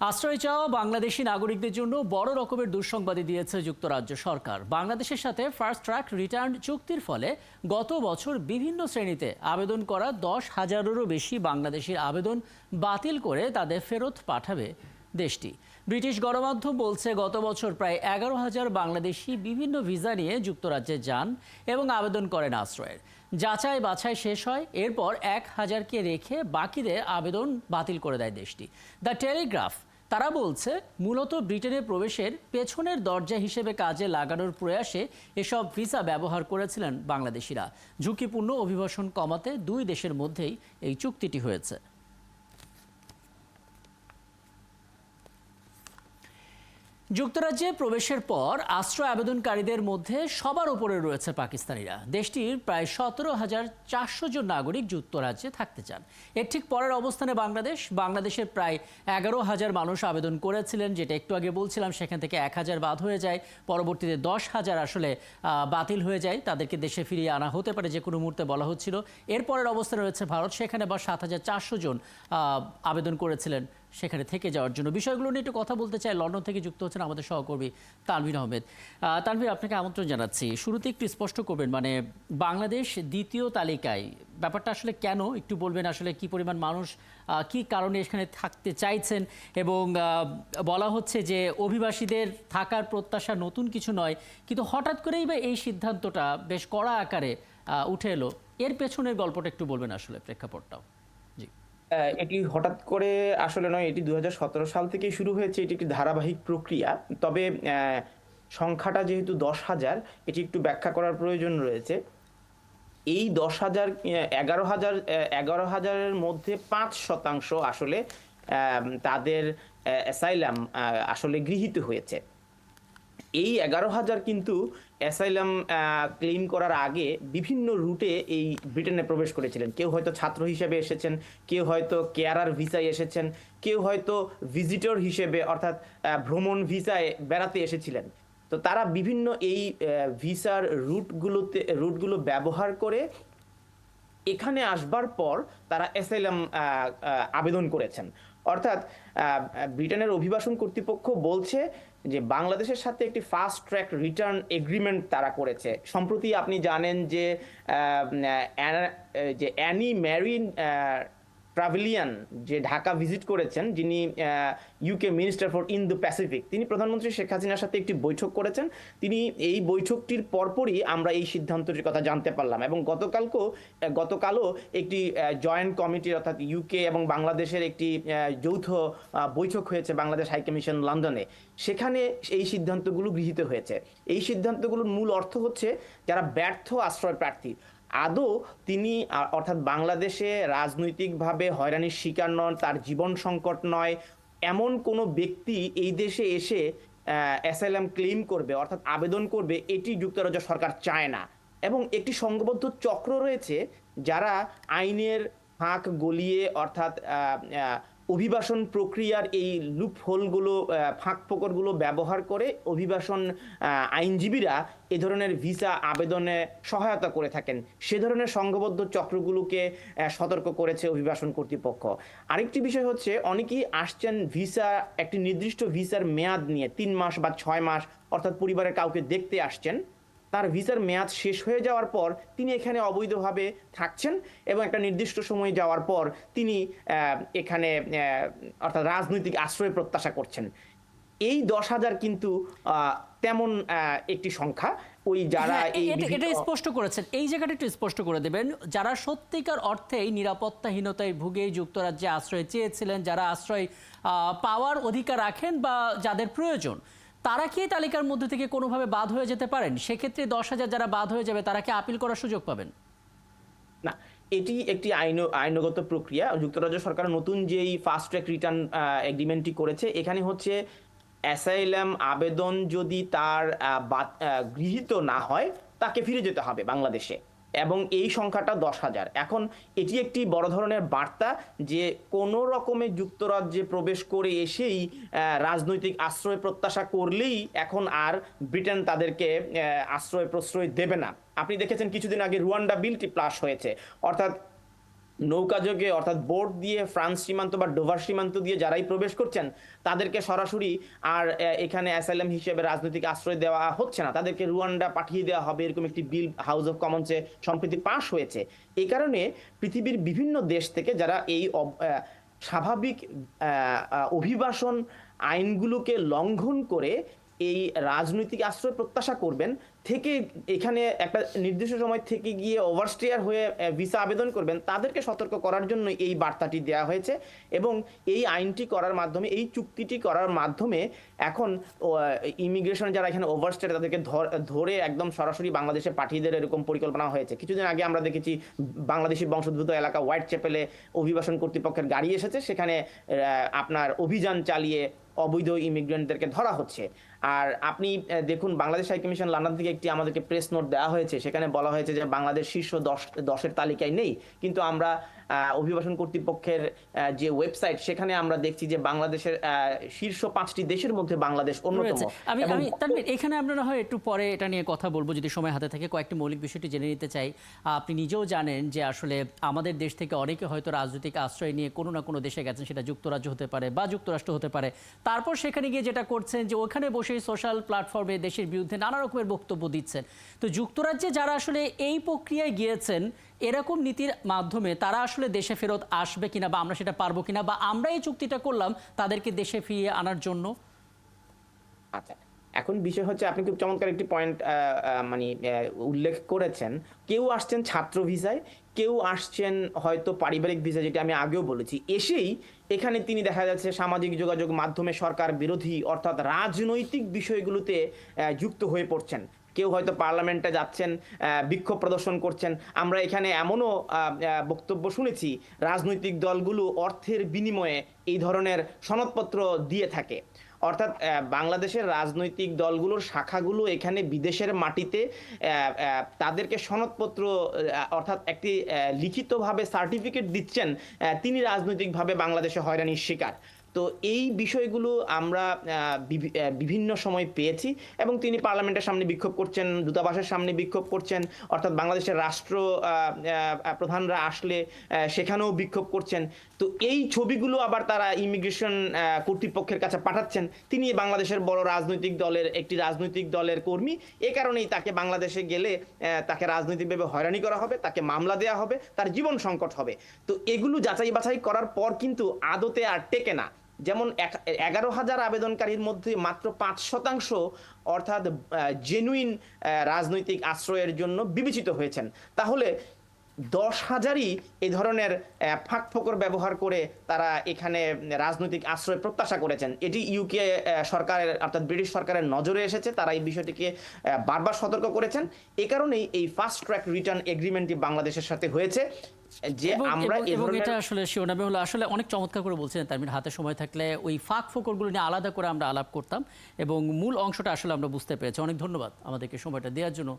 আশ্রয় চাওয়া বাংলাদেশি নাগরিকদের জন্য বড় রকমের দুঃসংবাদই দিয়েছে যুক্তরাজ্য সরকার। বাংলাদেশের সাথে ফার্স্ট ট্র্যাক রিটার্ন চুক্তির ফলে গত বছর বিভিন্ন শ্রেণীতে আবেদন করা 10,000-এরও বেশি বাংলাদেশির আবেদন বাতিল করে তাদের ফেরত পাঠাবে দেশটি। ব্রিটিশ গণমাধ্যম বলছে, গত বছর প্রায় 11,000 বাংলাদেশি বিভিন্ন ভিসা নিয়ে যুক্তরাজ্যে যান এবং আবেদন করেন আশ্রয়ের। যাচাই বাছাই শেষ হয়, এরপর 1,000-কে রেখে বাকিদের আবেদন বাতিল করে দেয় দেশটি। দ্য টেলিগ্রাফ তারা বলছে, মূলত ব্রিটেনে প্রবেশের পেছনের দরজা হিসেবে কাজে লাগানোর প্রয়াসে এসব ভিসা ব্যবহার করেছিলেন বাংলাদেশিরা। ঝুঁকিপূর্ণ অভিবাসন কমাতে দুই দেশের মধ্যেই এই চুক্তিটি হয়েছে। যুক্তরাজ্যে প্রবেশের পর আশ্রয় আবেদনকারীদের মধ্যে সবার উপরে রয়েছে পাকিস্তানিরা। দেশটির প্রায় 17,400 জন নাগরিক যুক্তরাজ্যে থাকতে চান। এর ঠিক পরের অবস্থানে বাংলাদেশের প্রায় 11,000 মানুষ আবেদন করেছিলেন, যেটা একটু আগে বলছিলাম। সেখান থেকে 1,000 বাদ হয়ে যায়, পরবর্তীতে 10,000 আসলে বাতিল হয়ে যায়, তাদেরকে দেশে ফিরিয়ে আনা হতে পারে যে কোনো মুহূর্তে বলা হচ্ছিল। এর পরের অবস্থানে রয়েছে ভারত, সেখানে বা 7,400 জন আবেদন করেছিলেন সেখানে থেকে যাওয়ার জন্য। বিষয়গুলো নিয়ে একটু কথা বলতে চাই। লন্ডন থেকে যুক্ত হচ্ছেন আমাদের সহকর্মী তানভীর আহমেদ। তানভীর, আপনাকে আমন্ত্রণ জানাচ্ছি। শুরুতে একটু স্পষ্ট করবেন, মানে বাংলাদেশ দ্বিতীয় তালিকায়, ব্যাপারটা আসলে কেন একটু বলবেন? আসলে কি পরিমাণ মানুষ কি কারণে এখানে থাকতে চাইছেন? এবং বলা হচ্ছে যে অভিবাসীদের থাকার প্রত্যাশা নতুন কিছু নয়, কিন্তু হঠাৎ করেই বা এই সিদ্ধান্তটা বেশ কড়া আকারে উঠে এলো। এর পেছনের গল্পটা একটু বলবেন, আসলে প্রেক্ষাপটটাও। জি। এটি হঠাৎ করে আসলে নয়, এটি 2017 সাল থেকেই শুরু হয়েছে। এটি একটি ধারাবাহিক প্রক্রিয়া। তবে সংখ্যাটা যেহেতু 10,000, এটি একটু ব্যাখ্যা করার প্রয়োজন রয়েছে। এই 10,000, 11,000 এর মধ্যে 5% আসলে তাদের অ্যাসাইলাম আসলে গৃহীত হয়েছে। এই 11,000 কিন্তু অ্যাসাইলাম ক্লেইম করার আগে বিভিন্ন রুটে এই ব্রিটেনে প্রবেশ করেছিলেন। কেউ হয়তো ছাত্র হিসেবে এসেছেন, কেউ হয়তো কেয়ারার ভিসায় এসেছেন, কেউ হয়তো ভিজিটর হিসেবে অর্থাৎ ভ্রমণ ভিসায় বেড়াতে এসেছিলেন। তো তারা বিভিন্ন এই ভিসার রুটগুলো ব্যবহার করে এখানে আসবার পর তারা অ্যাসাইলাম আবেদন করেছেন। অর্থাৎ ব্রিটেনের অভিবাসন কর্তৃপক্ষ বলছে যে বাংলাদেশের সাথে একটি ফাস্ট ট্র্যাক রিটার্ন এগ্রিমেন্ট তারা করেছে। সম্প্রতি আপনি জানেন যে অ্যানি ম্যারিন ট্রাভেলিয়ান যে ঢাকা ভিজিট করেছেন, যিনি UK minister for Indo Pacific, তিনি প্রধানমন্ত্রী শেখ হাসিনার সাথে একটি বৈঠক করেছেন। তিনি এই বৈঠকটির পরপরই আমরা এই সিদ্ধান্তটির কথা জানতে পারলাম। এবং গতকালও একটি জয়েন্ট কমিটি, অর্থাৎ ইউকে এবং বাংলাদেশের একটি যৌথ বৈঠক হয়েছে বাংলাদেশ হাইকমিশন লন্ডনে। সেখানে এই সিদ্ধান্তগুলো গৃহীত হয়েছে। এই সিদ্ধান্তগুলোর মূল অর্থ হচ্ছে, যারা ব্যর্থ আশ্রয় প্রার্থী, আদৌ তিনি অর্থাৎ বাংলাদেশে রাজনৈতিকভাবে হয়রানির শিকার নন, তার জীবন সংকট নয়, এমন কোনো ব্যক্তি এই দেশে এসে অ্যাসাইলাম ক্লেইম করবে, অর্থাৎ আবেদন করবে, এটি যুক্তরাজ্য সরকার চায় না। এবং একটি সংঘবদ্ধ চক্র রয়েছে যারা আইনের ফাঁক গলিয়ে, অর্থাৎ অভিবাসন প্রক্রিয়ার এই লুপহোলগুলো, ফাঁক ফোকরগুলো ব্যবহার করে অভিবাসন আইনজীবীরা এ ধরনের ভিসা আবেদনে সহায়তা করে থাকেন। সে ধরনের সংঘবদ্ধ চক্রগুলোকে সতর্ক করেছে অভিবাসন কর্তৃপক্ষ। আরেকটি বিষয় হচ্ছে, অনেকেই আসছেন একটি নির্দিষ্ট ভিসার মেয়াদ নিয়ে, 3 মাস বা 6 মাস, অর্থাৎ পরিবারের কাউকে দেখতে আসছেন। তার ভিসার মেয়াদ শেষ হয়ে যাওয়ার পর তিনি এখানে অবৈধভাবে থাকছেন এবং একটা নির্দিষ্ট সময় যাওয়ার পর তিনি এখানে অর্থাৎ রাজনৈতিক আশ্রয় প্রত্যাশা করছেন। এই 10,000 কিন্তু তেমন একটি সংখ্যা। ওই যারা এটা স্পষ্ট করেছেন, এই জায়গাটা একটু স্পষ্ট করে দেবেন। যারা সত্যিকার অর্থেই নিরাপত্তাহীনতায় ভুগে যুক্তরাজ্যে আশ্রয় চেয়েছিলেন, যারা আশ্রয় পাওয়ার অধিকার রাখেন বা যাদের প্রয়োজন, তারা কি তালিকার মধ্যে থেকে কোনোভাবে বাদ হয়ে যেতে পারেন? সেক্ষেত্রে 10,000 যারা বাদ হয়ে যাবে, তারা কি আপিল করার সুযোগ পাবেন? না, এটি একটি আইনগত প্রক্রিয়া। যুক্তরাজ্য সরকার নতুন যেই ফাস্ট ট্র্যাক রিটার্ন এগ্রিমেন্টটি করেছে, এখানে হচ্ছে অ্যাসাইলাম আবেদন যদি তার গৃহীত না হয়, তাকে ফিরে যেতে হবে বাংলাদেশে। এবং এই সংখ্যাটা 10,000। এখন এটি একটি বড় ধরনের বার্তা যে কোনো রকমে যুক্তরাজ্যে প্রবেশ করে এসেই রাজনৈতিক আশ্রয় প্রত্যাশা করলেই এখন আর ব্রিটেন তাদেরকে আশ্রয় প্রশ্রয় দেবে না। আপনি দেখেছেন কিছুদিন আগে রুয়ান্ডা বিলটি পাস হয়েছে। অর্থাৎ নৌকাযোগে অর্থাৎ বোট দিয়ে ফ্রান্স সীমান্ত বা ডোভার সীমান্ত দিয়ে যারাই প্রবেশ করছেন তাদেরকে সরাসরি আর এখানে অ্যাসাইলাম হিসেবে রাজনৈতিক আশ্রয় দেওয়া হচ্ছে না, তাদেরকে রুয়ান্ডা পাঠিয়ে দেওয়া হবে, এরকম একটি বিল হাউস অফ কমন্সে সম্প্রতি পাশ হয়েছে। এই কারণে পৃথিবীর বিভিন্ন দেশ থেকে যারা এই স্বাভাবিক অভিবাসন আইনগুলোকে লঙ্ঘন করে এই রাজনৈতিক আশ্রয় প্রত্যাশা করবেন থেকে এখানে একটা নির্দিষ্ট সময় থেকে গিয়ে ওভারস্টেয়ার হয়ে ভিসা আবেদন করবেন, তাদেরকে সতর্ক করার জন্য এই বার্তাটি দেওয়া হয়েছে। এবং এই আইনটি করার মাধ্যমে, এই চুক্তিটি করার মাধ্যমে এখন ইমিগ্রেশন যারা এখানে ওভারস্টেয়ার তাদেরকে ধরে একদম সরাসরি বাংলাদেশে পাঠিয়ে দেওয়ার এরকম পরিকল্পনা হয়েছে। কিছুদিন আগে আমরা দেখেছি বাংলাদেশি বংশোদ্ভূত এলাকা হোয়াইট চ্যাপেলে অভিবাসন কর্তৃপক্ষের গাড়ি এসেছে, সেখানে আপনার অভিযান চালিয়ে অবৈধ ইমিগ্রেন্টদেরকে ধরা হচ্ছে। আর আপনি দেখুন, বাংলাদেশ হাই কমিশন লন্ডন থেকে একটি আমাদেরকে প্রেস নোট দেওয়া হয়েছে, সেখানে বলা হয়েছে যে বাংলাদেশ শীর্ষ 10-এর তালিকায় নেই, কিন্তু আমরা অভিবাসন কর্তৃপক্ষের যে ওয়েবসাইট সেখানে আমরা দেখছি যে বাংলাদেশের শীর্ষ 5টি দেশের মধ্যে বাংলাদেশ অন্যতম। আমি তানভীর, এখানে আমরা না হয় একটু পরে এটা নিয়ে কথা বলবো যদি সময় হাতে থাকে। কয়েকটি মৌলিক বিষয়টি জেনে নিতে চাই। আপনি নিজেও জানেন যে আসলে আমাদের দেশ থেকে অনেকে হয়তো রাজনৈতিক আশ্রয় নিয়ে কোনো না কোনো দেশে গেছেন, সেটা যুক্তরাজ্য হতে পারে বা যুক্তরাষ্ট্র হতে পারে। তারপর সেখানে গিয়ে যেটা করছেন যে ওখানে বসেই সোশ্যাল প্ল্যাটফর্মে দেশের বিরুদ্ধে নানা রকমের বক্তব্য দিচ্ছেন। তো যুক্তরাজ্যে যারা আসলে এই প্রক্রিয়ায় গিয়েছেন, এরকম নীতির মাধ্যমে তারা আসলে দেশে ফেরত আসবে কিনা, বা আমরা সেটা পারবো কিনা, বা আমরা এই চুক্তিটা করলাম তাদেরকে দেশে ফিরিয়ে আনার জন্য? আচ্ছা, এখন বিষয় হচ্ছে, আপনি খুব চমৎকার একটি পয়েন্ট মানে উল্লেখ করেছেন। কেউ আসছেন ছাত্র ভিসায়, কেউ আসছেন হয়তো পারিবারিক ভিসা, যেটা আমি আগেও বলেছি। এসেই এখানে তিনি দেখা যাচ্ছে সামাজিক যোগাযোগ মাধ্যমে সরকার বিরোধী অর্থাৎ রাজনৈতিক বিষয়গুলোতে যুক্ত হয়ে পড়ছেন। কেউ হয়তো পার্লামেন্টে যাচ্ছেন, বিক্ষোভ প্রদর্শন করছেন। আমরা এখানে এমনও বক্তব্য শুনেছি, রাজনৈতিক দলগুলো অর্থের বিনিময়ে এই ধরনের সনদপত্র দিয়ে থাকে। অর্থাৎ বাংলাদেশের রাজনৈতিক দলগুলোর শাখাগুলো এখানে বিদেশের মাটিতে তাদেরকে সনদপত্র অর্থাৎ একটি লিখিতভাবে সার্টিফিকেট দিচ্ছেন তিনি রাজনৈতিকভাবে বাংলাদেশে হয়রানির শিকার। তো এই বিষয়গুলো আমরা বিভিন্ন সময় পেয়েছি, এবং তিনি পার্লামেন্টের সামনে বিক্ষোভ করছেন, দূতাবাসের সামনে বিক্ষোভ করছেন, অর্থাৎ বাংলাদেশের রাষ্ট্র প্রধানরা আসলে সেখানেও বিক্ষোভ করছেন। তো এই ছবিগুলো আবার তারা ইমিগ্রেশন কর্তৃপক্ষের কাছে পাঠাচ্ছেন। তিনি বাংলাদেশের বড় একটি রাজনৈতিক দলের কর্মী, এ কারণেই তাকে বাংলাদেশে গেলে তাকে রাজনৈতিকভাবে হয়রানি করা হবে, তাকে মামলা দেওয়া হবে, তার জীবন সংকট হবে। তো এগুলো যাচাই বাছাই করার পর কিন্তু আদতে আর টেকে না। যেমন 11,000 আবেদনকারীর মধ্যে মাত্র 5% অর্থাৎ জেনুইন রাজনৈতিক আশ্রয়ের জন্য বিবেচিত হয়েছেন। তাহলে 10,000ই এই ধরনের ফাঁকফোকর ব্যবহার করে তারা এখানে রাজনৈতিক আশ্রয় প্রত্যাশা করেছেন। এটি ইউকে সরকারের অর্থাৎ ব্রিটিশ সরকারের নজরে এসেছে, তারা এই বিষয়টিকে বারবার সতর্ক করেছেন। এই কারণেই এই ফাস্ট ট্র্যাক রিটার্ন এগ্রিমেন্টটি বাংলাদেশের সাথে হয়েছে, যে আমরা এটা আসলে শিরোনামে হলো আসলে অনেক চমৎকার করে বলছিলেন তার হাতে সময় থাকলে ওই ফাঁক ফোকরগুলো নিয়ে আলাদা করে আমরা আলাপ করতাম এবং মূল অংশটা আসলে আমরা বুঝতে পেরেছি। অনেক ধন্যবাদ আমাদেরকে সময়টা দেওয়ার জন্য।